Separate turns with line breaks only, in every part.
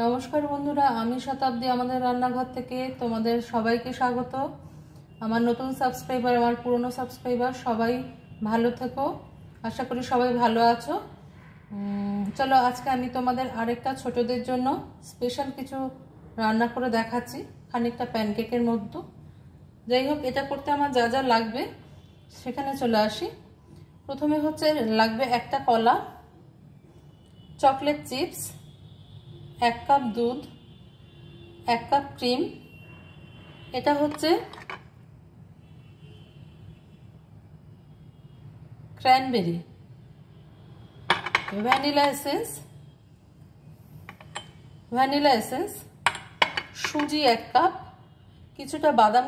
নমস্কার বন্ধুরা, আমি শতাব্দী আমাদের রান্নাঘর থেকে তোমাদের সবাইকে স্বাগত। আমার নতুন সাবস্ক্রাইবার, আমার পুরনো সাবস্ক্রাইবার সবাই ভালো থেকো। আশা করি সবাই ভালো আছো। চলো আজকে আমি তোমাদের আরেকটা ছোটদের জন্য স্পেশাল কিছু রান্না করে দেখাচ্ছি, খানিকটা প্যানকেকের মতো। যাই হোক, এটা করতে আমার যা যা লাগবে সেখানে চলে আসি। প্রথমে হচ্ছে লাগবে একটা কলা, চকলেট চিপস, 1 কাপ দুধ, 1 কাপ ক্রিম, এটা হচ্ছে ক্র্যানবেরি, ভ্যানিলা এসেন্স, সুজি 1 কাপ, কিছুটা বাদাম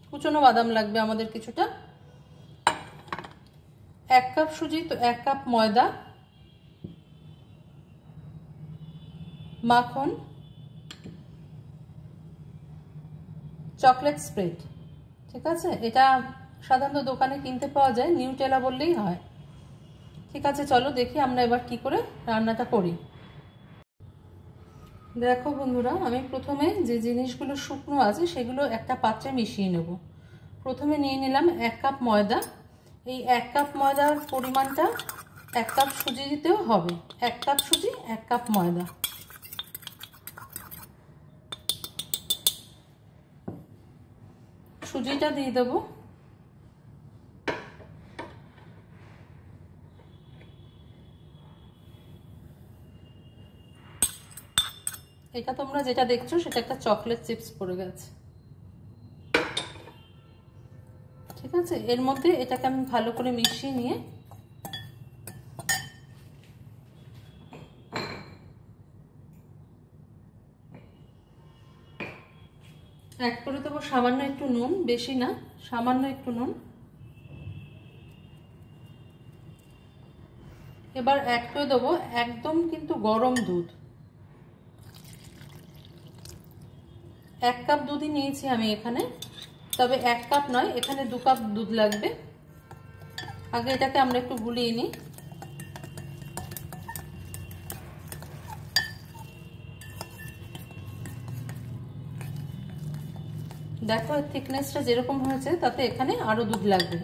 কুচনো বাদাম লাগবে আমাদের কিছুটা, 1 কাপ সুজি তো 1 কাপ ময়দা, মাখন, চকলেট স্প্রেড। ঠিক আছে, এটা সাধারণত দোকানে কিনতে পাওয়া যায়, নিউটেলা বললেই হয়। ঠিক আছে, চলো দেখি আমরা এবার কি করে রান্নাটা করি। দেখো বন্ধুরা, আমি প্রথমে যে জিনিসগুলো শুকনো আছে সেগুলো একটা পাত্রে মিশিয়ে নেব। প্রথমে নিয়ে নিলাম 1 কাপ ময়দা। এই 1 কাপ ময়দার পরিমাণটা 1 কাপ সুজি দিতেও হবে। 1 কাপ সুজি 1 কাপ ময়দা। সুজিটা দিয়ে দেবো। এটা তোমরা যেটা দেখছো সেটা একটা চকলেট চিপস পড়ে গেছে। ঠিক আছে, এর মধ্যে এটাকে আমি ভালো করে মিশিয়ে নিয়ে অ্যাড করে দেবো সামান্য একটু নুন, বেশি না, সামান্য একটু নুন। এবার অ্যাড করে দেবো একদম কিন্তু গরম দুধ। 1 কাপ দুধই নিয়েছি আমি এখানে, তবে 1 কাপ নয়, এখানে 2 কাপ দুধ লাগবে। আগে এটাকে আমরা একটু গুলিয়ে নিই। দেখো এর থিকনেসটা যেরকম হয়েছে তাতে এখানে আরো দুধ লাগবে।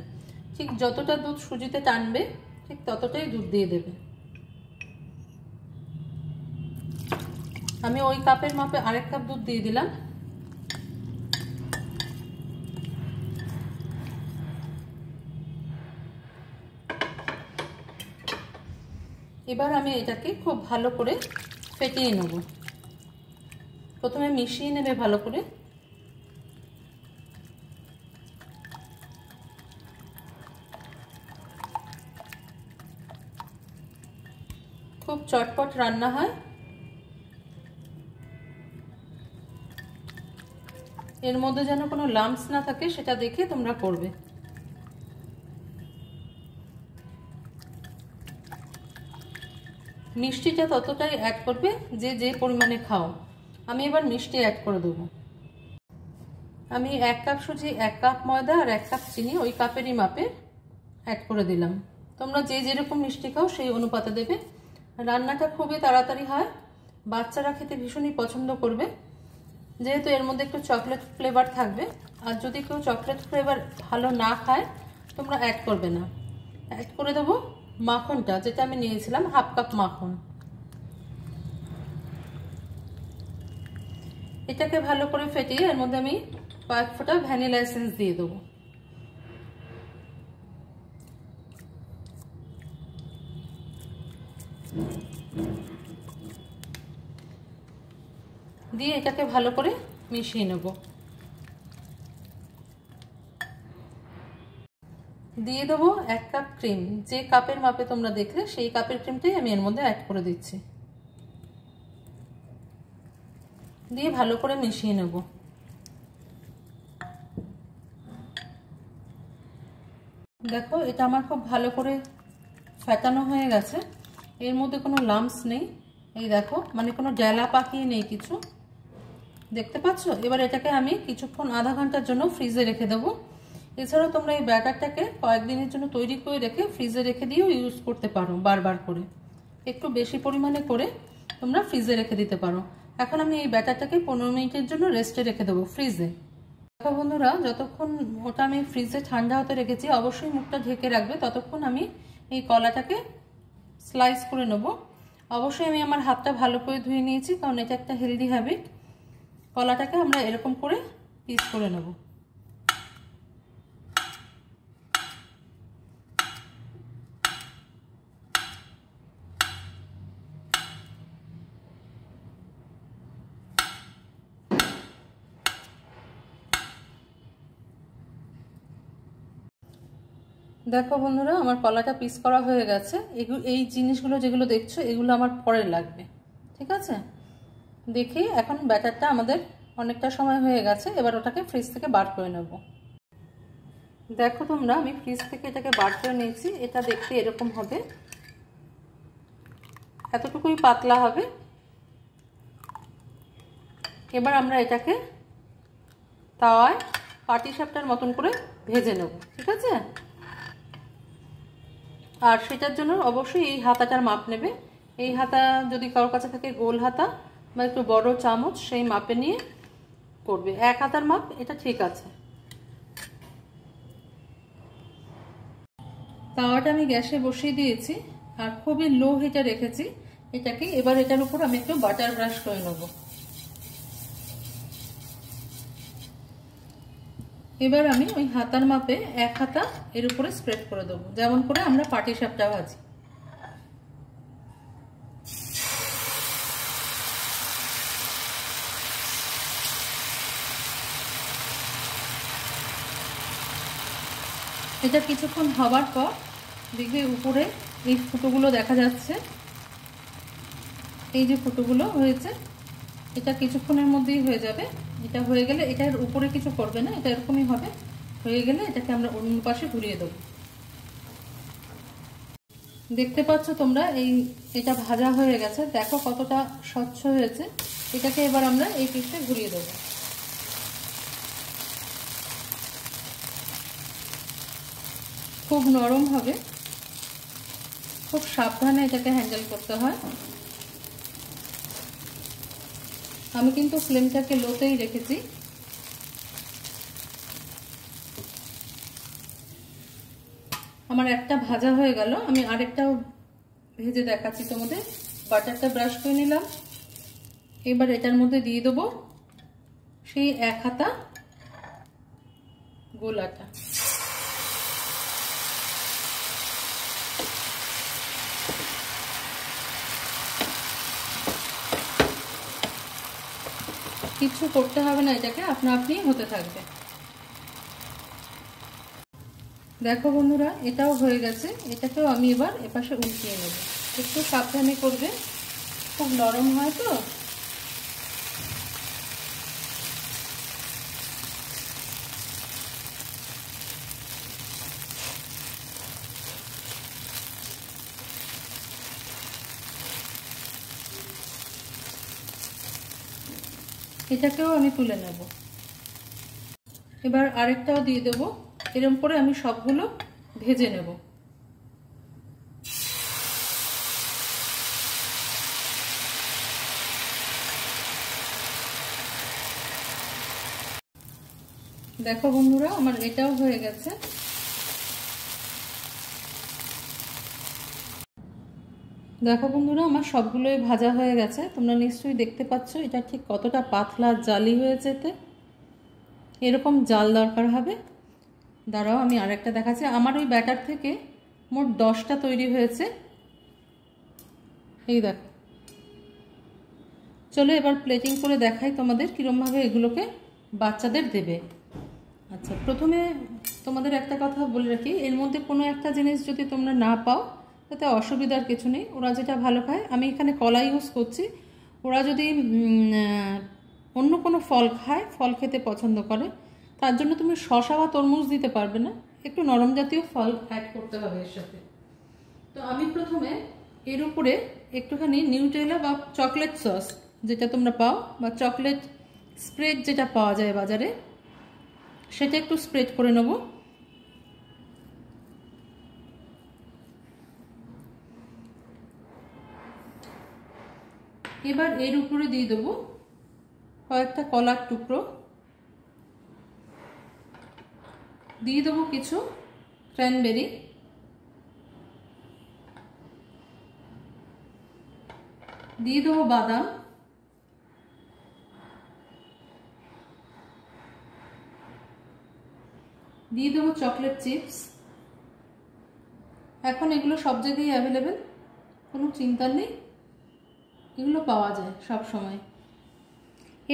ঠিক যতটা দুধ সুজিতে টানবে ঠিক ততটাই দুধ দিয়ে দেবে। আমি ওই কাপের মাপে আরেক কাপ দুধ দিয়ে দিলাম। এবার আমি এটাকে খুব ভালো করে ফেটিয়ে নেব। প্রথমে মিশিয়ে নেবে ভালো করে। খুব চটপট রান্না হয়। এর মধ্যে যেন কোনো লাম্পস না থাকে সেটা দেখে তোমরা করবে। মিষ্টিটা ততটাই অ্যাড করবে যে যে পরিমাণে খাও। আমি এবার মিষ্টি অ্যাড করে দেবো। আমি 1 কাপ সুজি, 1 কাপ ময়দা আর 1 কাপ চিনি ওই কাপেরই মাপে অ্যাড করে দিলাম। তোমরা যে যেরকম মিষ্টি খাও সেই অনুপাতে দেবে। রান্নাটা খুবই তাড়াতাড়ি হয়, বাচ্চারা খেতে ভীষণই পছন্দ করবে, যেহেতু এর মধ্যে একটু চকলেট ফ্লেভার থাকবে। আর যদি কেউ চকলেট ফ্লেভার ভালো না খায় তোমরা অ্যাড করবে না। অ্যাড করে দেবো মাখনটা, যেটা আমি নিয়েছিলাম 1/2 কাপ মাখন। এটাকে ভালো করে ফেটিয়ে এর মধ্যে আমি কয়েক ফোঁটা ভ্যানিলা এসেন্স দিয়ে দেবো। দিয়ে এটাকে ভালো করে মিশিয়ে নেব। দিয়ে দেবো 1 কাপ ক্রিম। যে কাপের মাপে তোমরা দেখলে সেই কাপের ক্রিমটাই আমি এর মধ্যে অ্যাড করে দিচ্ছি। দিয়ে ভালো করে মিশিয়ে নেব। দেখো এটা আমার খুব ভালো করে ফেটানো হয়ে গেছে। এর মধ্যে কোনো লাম্পস নেই, এই দেখো, মানে কোনো ডেলা পাকিয়ে নেই কিছু, দেখতে পাচ্ছ। এবার এটাকে আমি কিছুক্ষণ আধা ঘন্টার জন্য ফ্রিজে রেখে দেবো। এছাড়াও তোমরা এই ব্যাটারটাকে কয়েকদিনের জন্য তৈরি করে রেখে ফ্রিজে রেখে দিয়েও ইউজ করতে পারো বারবার করে। একটু বেশি পরিমাণে করে তোমরা ফ্রিজে রেখে দিতে পারো। এখন আমি এই ব্যাটারটাকে 15 মিনিটের জন্য রেস্টে রেখে দেবো ফ্রিজে। দেখো বন্ধুরা, যতক্ষণ ওটা আমি ফ্রিজে ঠান্ডা হতে রেখেছি, অবশ্যই মুখটা ঢেকে রাখবে। ততক্ষণ আমি এই কলাটাকে স্লাইস করে নেব। অবশ্যই আমি আমার হাতটা ভালো করে ধুয়ে নিয়েছি, কারণ এটা একটা হেলদি হ্যাবিট। কলাটাকে আমরা এরকম করে পিস করে নেব। দেখো বন্ধুরা, আমার কলাটা পিস করা হয়ে গেছে। এই জিনিসগুলো যেগুলো দেখছো, এগুলো আমার পরে লাগবে, ঠিক আছে? দেখি এখন ব্যাটারটা আমাদের অনেকটা সময় হয়ে গেছে, এবার ওটাকে ফ্রিজ থেকে বার করে নেব। দেখো তোমরা, আমি ফ্রিজ থেকে এটাকে বার করে নিয়েছি। এটা দেখতে এরকম হবে, এতটুকুই পাতলা হবে। এবার আমরা এটাকে তাওয়ায় পাটিসাপটার মতন করে ভেজে নেব, ঠিক আছে? আর সেটার জন্য অবশ্যই এই হাতাটার মাপ নেবে। এই হাতা যদি কারোর কাছে থাকে গোল হাতা বা একটু বড় চামচ, সেই মাপে নিয়ে করবে। এক হাতার মাপ এটা ঠিক আছে। তাওয়াটা আমি গ্যাসে বসিয়ে দিয়েছি আর খুবই লো হিটে রেখেছি এটাকে। এবার এটার উপর আমি একটু বাটার ব্রাশ করে নেব। এবার আমি ওই হাতার মাপে এক হাতা এর উপরে স্প্রেড করে দেবো, যেমন করে আমরা পাটিসাপটা ভাজি। এটা কিছুক্ষণ হবার পর দেখবে উপরে এই ফুটোগুলো দেখা যাচ্ছে। এই যে ফুটোগুলো হয়েছে, এটা কিছুক্ষণের মধ্যেই হয়ে যাবে। এটা হয়ে গেলে, এটার উপরে কিছু করবে না, এটা এরকমই হবে। হয়ে গেলে এটাকে আমরা অন্য পাশে ঘুরিয়ে দেবো। দেখতে পাচ্ছ তোমরা, এটা ভাজা হয়ে গেছে। দেখো কতটা স্বচ্ছ হয়েছে। এটাকে এবার আমরা এই পিসে ঘুরিয়ে দেবো। খুব নরম হবে, খুব সাবধানে এটাকে হ্যান্ডেল করতে হয়। আমি কিন্তু ফ্লেমটাকে লোতেই রেখেছি। আমার একটা ভাজা হয়ে গেল, আমি আরেকটাও ভেজে দেখাচ্ছি তোমাদের। বাটারটা ব্রাশ করে নিলাম। এবার এটার মধ্যে দিয়ে দেবো সেই এক হাতা গোল আটা। কিছু করতে হবে না, এটাকে আপনা আপনি হতে থাকবে। দেখো বন্ধুরা, এটাও হয়ে গেছে। এটাকেও আমি এবার এপাশে উল্টিয়ে নেব। একটু সাবধানে করবে, খুব নরম হয় তো। এটাকেও আমি তুলে নেব। এবার আরেকটাও দিয়ে দেবো। এরকম করে আমি সবগুলো ভেজে নেব। দেখো বন্ধুরা, আমার এটাও হয়ে গেছে। দেখো বন্ধুরা, আমার সবগুলোই ভাজা হয়ে গেছে। তোমরা নিশ্চয়ই দেখতে পাচ্ছ এটা ঠিক কতটা পাতলা জালি হয়েছে। এরকম জাল দরকার হবে। দাঁড়াও, আমি আরেকটা দেখাচ্ছি। আমার ওই ব্যাটার থেকে মোট 10টা তৈরি হয়েছে। এই দেখো। চলো এবার প্লেটিং করে দেখাই তোমাদের কিরমভাবে এগুলোকে বাচ্চাদের দেবে। আচ্ছা, প্রথমে তোমাদের একটা কথা বলে রাখি, এর মধ্যে কোনো একটা জিনিস যদি তোমরা না পাও তাতে অসুবিধার কিছু নেই। ওরা যেটা ভালো খায়, আমি এখানে কলা ইউজ করছি। ওরা যদি অন্য কোনো ফল খায়, ফল খেতে পছন্দ করে, তার জন্য তুমি শসা বা তরমুজ দিতে পারবে না, একটু নরম জাতীয় ফল অ্যাড করতে হবে এর সাথে। তো আমি প্রথমে এর উপরে একটুখানি নিউটেলা বা চকলেট সস যেটা তোমরা পাও, বা চকলেট স্প্রেড যেটা পাওয়া যায় বাজারে, সেটা একটু স্প্রেড করে নেব। এবার এর উপরে দিয়ে দেবো কয়েকটা কলার টুকরো, দিয়ে দেবো কিছু ক্র্যানবেরি, দিয়ে দেবো বাদাম, দিয়ে দেবো চকলেট চিপস। এখন এগুলো সব জায়গায় অ্যাভেলেবেল, কোনো চিন্তা নেই, এগুলো পাওয়া যায় সব সময়।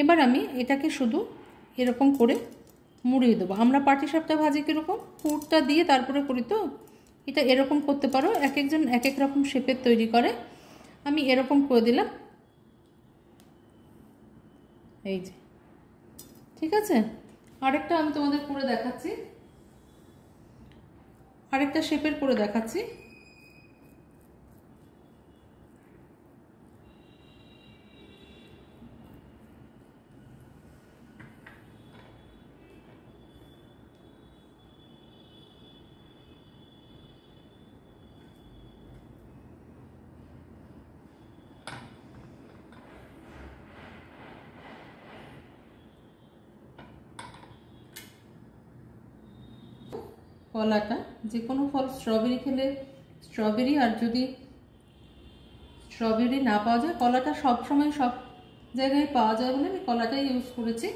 এবার আমি এটাকে শুধু এরকম করে মুড়িয়ে দেবো। আমরা পাটিসাপটা ভাজি কীরকম পুরটা দিয়ে তারপরে করি, তো এটা এরকম করতে পারো, এক একজন এক এক রকম শেপের তৈরি করে। আমি এরকম করে দিলাম, এই যে, ঠিক আছে। আরেকটা আমি তোমাদের করে দেখাচ্ছি, আরেকটা শেপের করে দেখাচ্ছি। কলাটা যে কোনো ফল, স্ট্রবেরি খেলে স্ট্রবেরি, আর যদি স্ট্রবেরি না পাওয়া যায়, কলাটা সব সময় সব জায়গায় পাওয়া যায় বলে আমি কলাটাই ইউজ করেছি।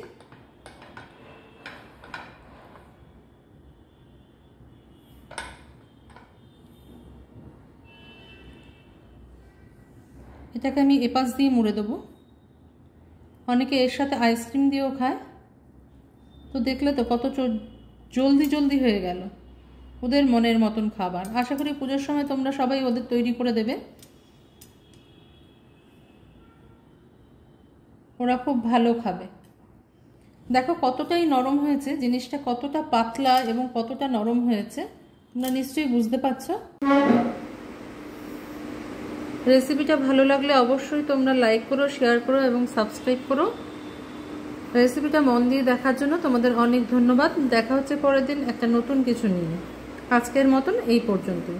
এটাকে আমি এপাশ দিয়ে মুড়ে দেবো। অনেকে এর সাথে আইসক্রিম দিয়েও খায়, তো দেখলে তো কত জলদি জলদি হয়ে গেল ওদের মনের মতন খাবার। আশা করি পুজোর সময় তোমরা সবাই ওদের তৈরি করে দেবে, ওরা খুব ভালো খাবে। দেখো কতটাই নরম হয়েছে জিনিসটা, কতটা পাতলা এবং কতটা নরম হয়েছে, তোমরা নিশ্চয়ই বুঝতে পারছো। রেসিপিটা ভালো লাগলে অবশ্যই তোমরা লাইক করো, শেয়ার করো এবং সাবস্ক্রাইব করো। রেসিপিটা মন দিয়ে দেখার জন্য তোমাদের অনেক ধন্যবাদ। দেখা হচ্ছে পরের দিন একটা নতুন কিছু নিয়ে। আজকের মতন এই পর্যন্তই।